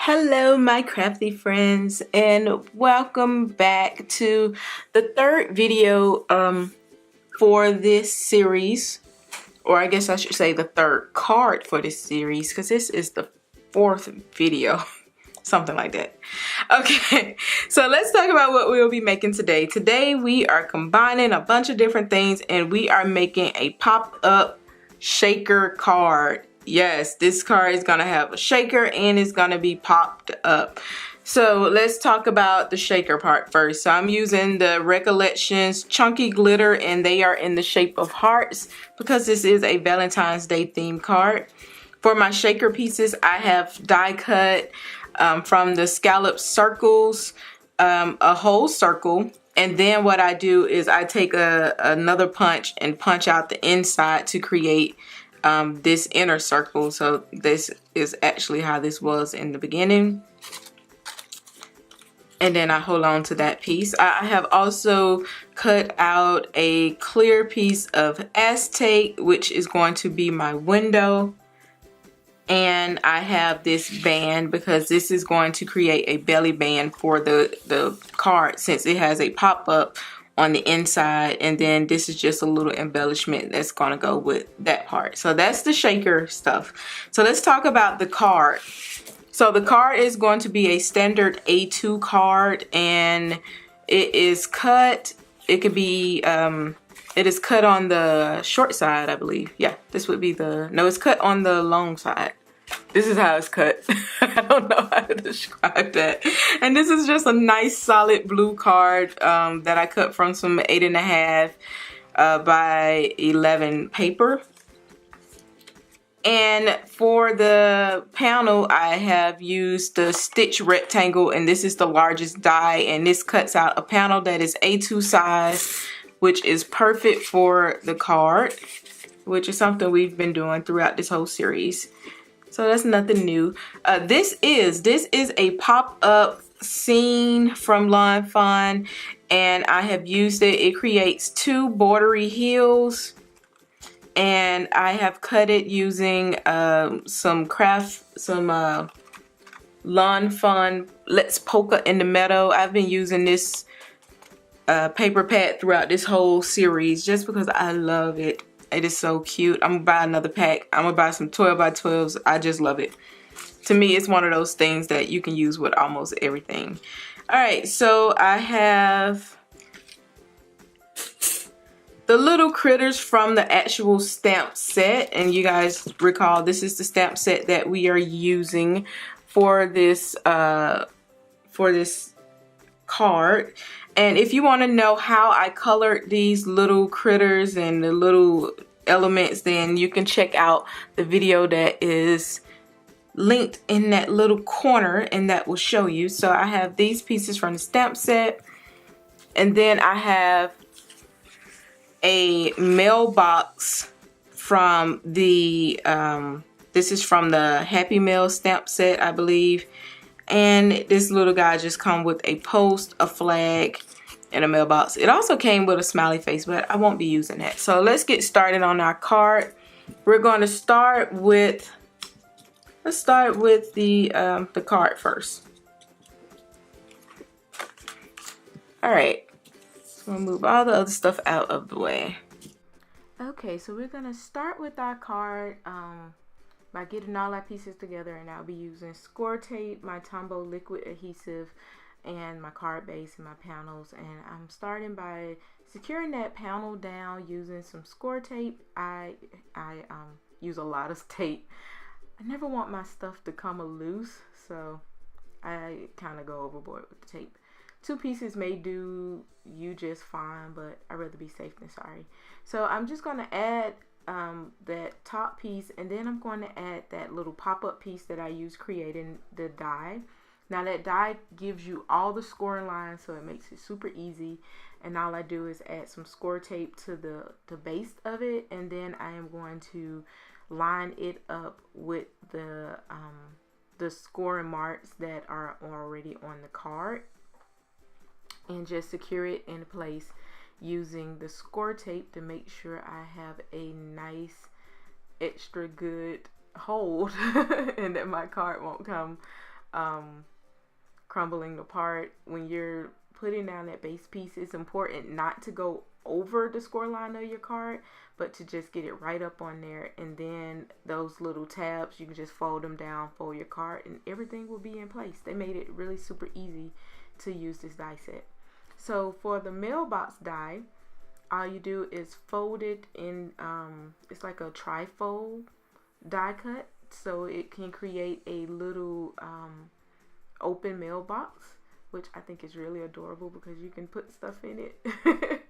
Hello, my crafty friends, and welcome back to the third video for this series, or I guess I should say the third card for this series, because this is the fourth video, something like that. Okay, so let's talk about what we'll be making today. Today we are combining a bunch of different things, and we are making a pop-up shaker card. Yes, this card is gonna have a shaker and it's gonna be popped up. So let's talk about the shaker part first. So I'm using the Recollections Chunky Glitter, and they are in the shape of hearts because this is a Valentine's Day themed card. For my shaker pieces, I have die cut from the scallop circles, a whole circle. And then what I do is I take another punch and punch out the inside to create this inner circle. So this is actually how this was in the beginning. And then I hold on to that piece. I have also cut out a clear piece of acetate, which is going to be my window. And I have this band because this is going to create a belly band for the card, since it has a pop-up on the inside, and then this is just a little embellishment that's going to go with that part. So that's the shaker stuff. So let's talk about the card. So the card is going to be a standard A2 card, and it is cut. It could be it is cut on the short side, I believe. Yeah, this would be no, it's cut on the long side. This is how it's cut. I don't know how to describe that. And this is just a nice solid blue card that I cut from some 8.5 by 11 paper. And for the panel, I have used the stitch rectangle, and this is the largest die, and this cuts out a panel that is A2 size, which is perfect for the card, which is something we've been doing throughout this whole series. So that's nothing new. This is a pop-up scene from Lawn Fawn, and I have used it. It creates two bordery heels, and I have cut it using some Lawn Fawn Let's Polka in the Meadow. I've been using this paper pad throughout this whole series just because I love it. It is so cute. I'm gonna buy another pack. I'm gonna buy some 12 by 12s. I just love it. To me, it's one of those things that you can use with almost everything. All right, so I have the little critters from the actual stamp set, and you guys recall this is the stamp set that we are using for this card. And if you want to know how I colored these little critters and the little elements, then you can check out the video that is linked in that little corner, and that will show you. So I have these pieces from the stamp set, and then I have a mailbox from the this is from the Happy Mail stamp set, I believe. And this little guy just come with a post, a flag, and a mailbox. It also came with a smiley face, but I won't be using that. So let's get started on our card. We're going to start with, let's start with the card first. All right, so we'll move all the other stuff out of the way. Okay, so we're gonna start with our card by getting all our pieces together, and I'll be using score tape, my Tombow liquid adhesive, and my card base and my panels. And I'm starting by securing that panel down using some score tape. I use a lot of tape. I never want my stuff to come loose, so I kind of go overboard with the tape. Two pieces may do you just fine, but I'd rather be safe than sorry. So I'm just going to add that top piece, and then I'm going to add that little pop-up piece that I use creating the die. Now that die gives you all the scoring lines, so it makes it super easy, and all I do is add some score tape to the base of it, and then I am going to line it up with the scoring marks that are already on the card, and just secure it in place using the score tape to make sure I have a nice extra good hold and that my card won't come crumbling apart. When you're putting down that base piece, it's important not to go over the score line of your card, but to just get it right up on there. And then those little tabs, you can just fold them down, fold your card, and everything will be in place. They made it really super easy to use this die set. So for the mailbox die, all you do is fold it in, it's like a trifold die cut, so it can create a little open mailbox, which I think is really adorable because you can put stuff in it.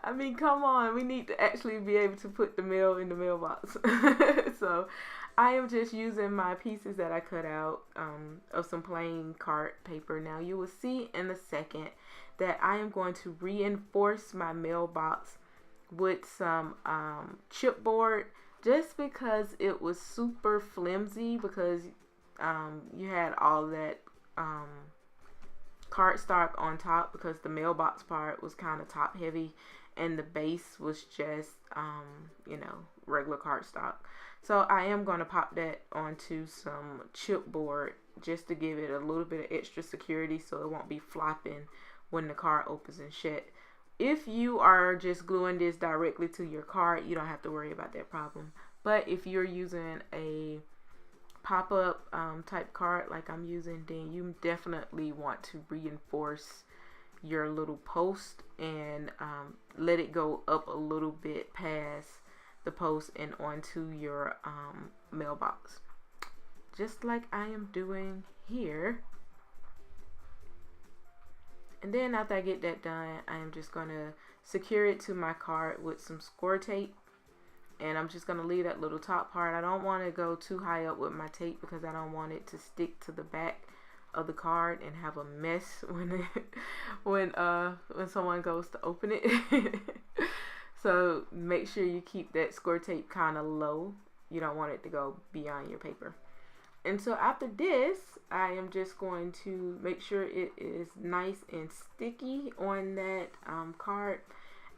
I mean, come on, we need to actually be able to put the mail in the mailbox. So I am just using my pieces that I cut out of some plain card paper. Now you will see in a second that I am going to reinforce my mailbox with some chipboard, just because it was super flimsy, because you had all that cardstock on top, because the mailbox part was kind of top heavy and the base was just you know, regular cardstock. So I am going to pop that onto some chipboard just to give it a little bit of extra security so it won't be flopping when the card opens and shut. If you are just gluing this directly to your card, you don't have to worry about that problem. But if you're using a pop-up type card like I'm using, then you definitely want to reinforce your little post and let it go up a little bit past the post and onto your mailbox, just like I am doing here. And then after I get that done, I am just going to secure it to my card with some score tape. And I'm just going to leave that little top part. I don't want to go too high up with my tape because I don't want it to stick to the back of the card and have a mess when someone goes to open it. So make sure you keep that score tape kind of low. You don't want it to go beyond your paper. And so after this, I am just going to make sure it is nice and sticky on that card.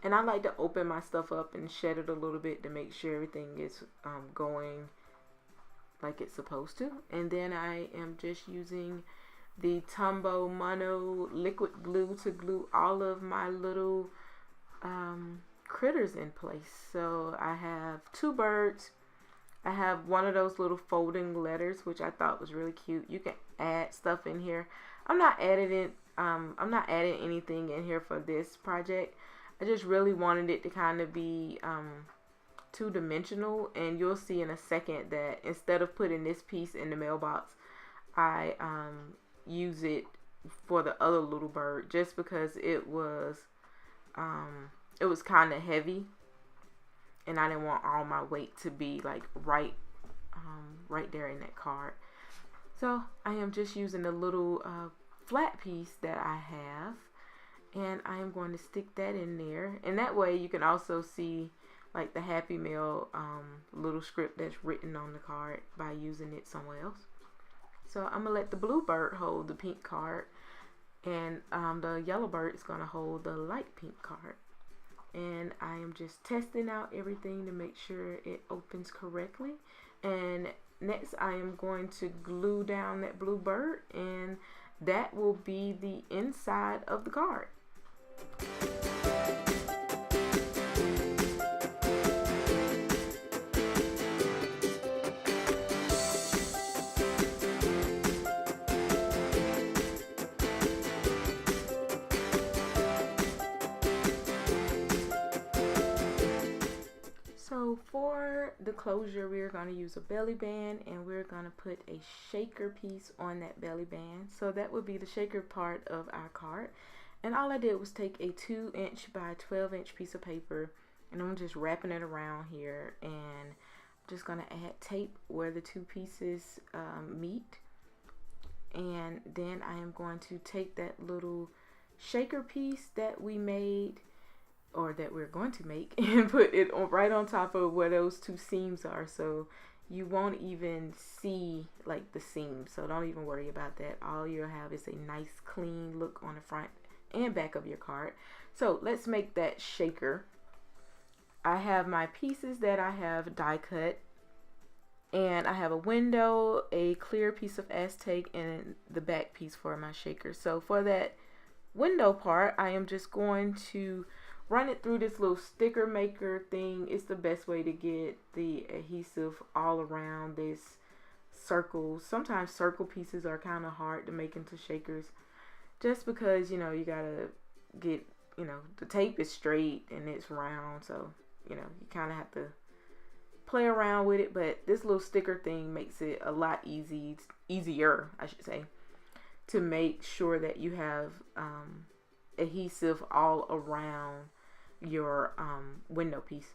And I like to open my stuff up and shed it a little bit to make sure everything is going like it's supposed to. And then I am just using the Tombow Mono liquid glue to glue all of my little critters in place. So I have two birds. I have one of those little folding letters, which I thought was really cute. You can add stuff in here. I'm not adding anything in here for this project. I just really wanted it to kind of be two-dimensional, and you'll see in a second that instead of putting this piece in the mailbox, I use it for the other little bird, just because it was kind of heavy, and I didn't want all my weight to be like right there in that card. So I am just using a little flat piece that I have, and I am going to stick that in there, and that way you can also see like the Happy Mail little script that's written on the card by using it somewhere else. So I'm gonna let the blue bird hold the pink card, and the yellow bird is gonna hold the light pink card. And I am just testing out everything to make sure it opens correctly. And next I am going to glue down that blue bird, and that will be the inside of the card. So for the closure, we're going to use a belly band, and we're going to put a shaker piece on that belly band. So that would be the shaker part of our card. And all I did was take a 2" by 12" piece of paper, and I'm just wrapping it around here, and I'm just going to add tape where the two pieces meet. And then I am going to take that little shaker piece that we made, or that we're going to make, and put it right on top of where those two seams are, so you won't even see like the seams. So don't even worry about that. All you'll have is a nice clean look on the front and back of your card. So let's make that shaker. I have my pieces that I have die cut, And I have a window, a clear piece of acetate, and the back piece for my shaker. So for that window part, I am just going to run it through this little sticker maker thing. It's the best way to get the adhesive all around this circle. Sometimes circle pieces are kind of hard to make into shakers, just because, you know, you gotta get, you know, the tape is straight and it's round, so, you know, you kind of have to play around with it. But this little sticker thing makes it a lot easier, I should say, to make sure that you have adhesive all around your window piece.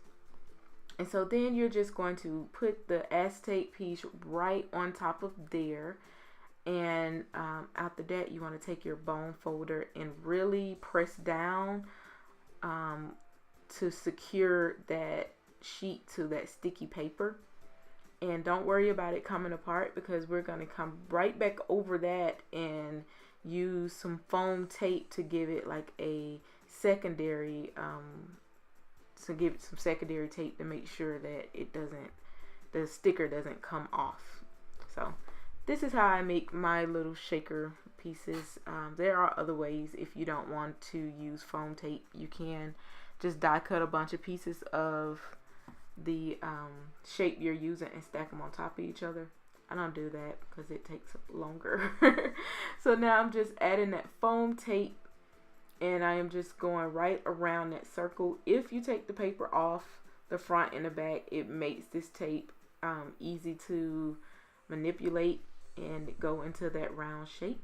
And so then you're just going to put the acetate piece right on top of there. And after that, you want to take your bone folder and really press down to secure that sheet to that sticky paper. And don't worry about it coming apart, because we're going to come right back over that and use some foam tape to give it like a secondary some secondary tape to make sure that the sticker doesn't come off. So this is how I make my little shaker pieces. There are other ways. If you don't want to use foam tape, you can just die cut a bunch of pieces of the shape you're using and stack them on top of each other. I don't do that because it takes longer. So now I'm just adding that foam tape, and I am just going right around that circle. If you take the paper off the front and the back, it makes this tape easy to manipulate and go into that round shape.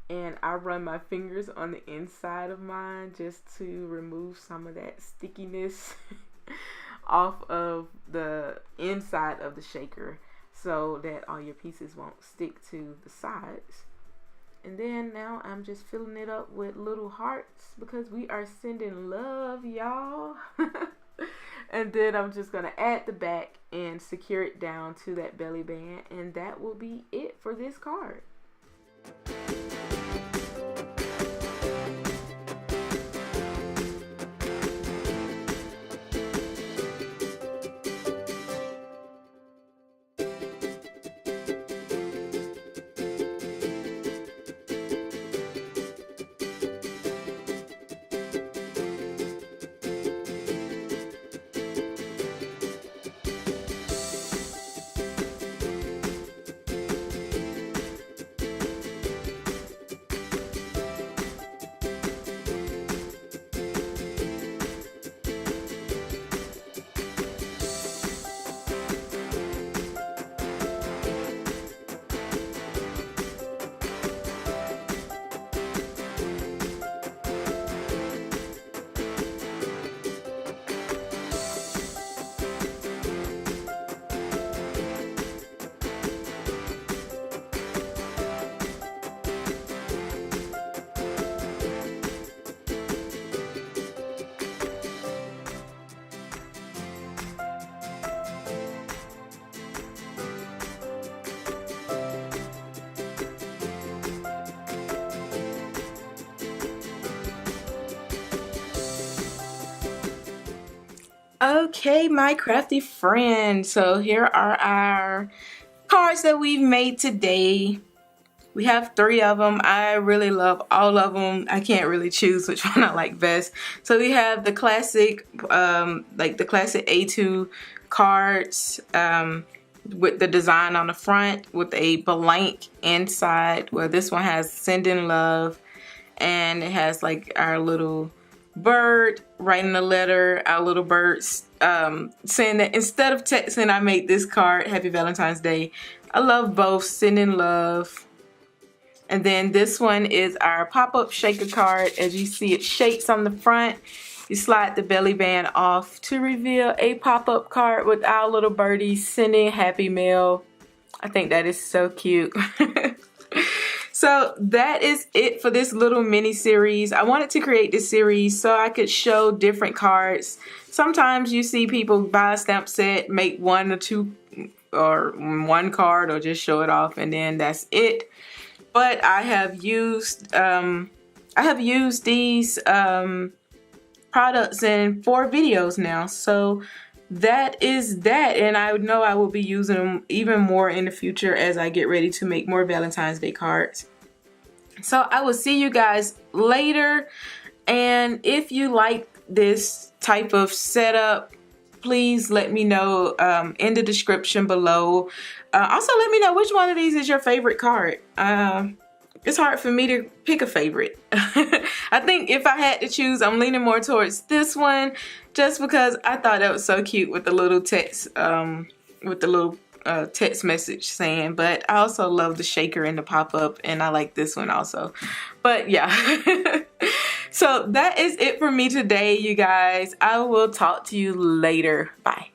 And I run my fingers on the inside of mine just to remove some of that stickiness off of the inside of the shaker, so that all your pieces won't stick to the sides. And then now I'm just filling it up with little hearts, because we are sending love, y'all. And then I'm just gonna add the back and secure it down to that belly band, and that will be it for this card. Okay, my crafty friends, so here are our cards that we've made today. We have 3 of them. I really love all of them. I can't really choose which one I like best. So we have the classic, like the classic A2 cards with the design on the front with a blank inside. Well, this one has sending love, and it has like our little bird writing a letter. Our little birds saying that instead of texting, I made this card, Happy Valentine's Day. I love both, sending love. And then this one is our pop-up shaker card. As you see, it shakes on the front. You slide the belly band off to reveal a pop-up card with our little birdie sending happy mail. I think that is so cute. So that is it for this little mini series. I wanted to create this series so I could show different cards. Sometimes you see people buy a stamp set, make 1 or 2 or 1 card, or just show it off, and then that's it. But I have used these products in 4 videos now. So that is that. And I know I will be using them even more in the future as I get ready to make more Valentine's Day cards. So I will see you guys later. And if you like this type of setup, please let me know in the description below. Also, let me know which one of these is your favorite card. It's hard for me to pick a favorite. I think if I had to choose, I'm leaning more towards this one, just because I thought that was so cute with the little text, text message saying. But I also love the shaker and the pop-up, and I like this one also. But yeah. So that is it for me today, you guys. I will talk to you later. Bye.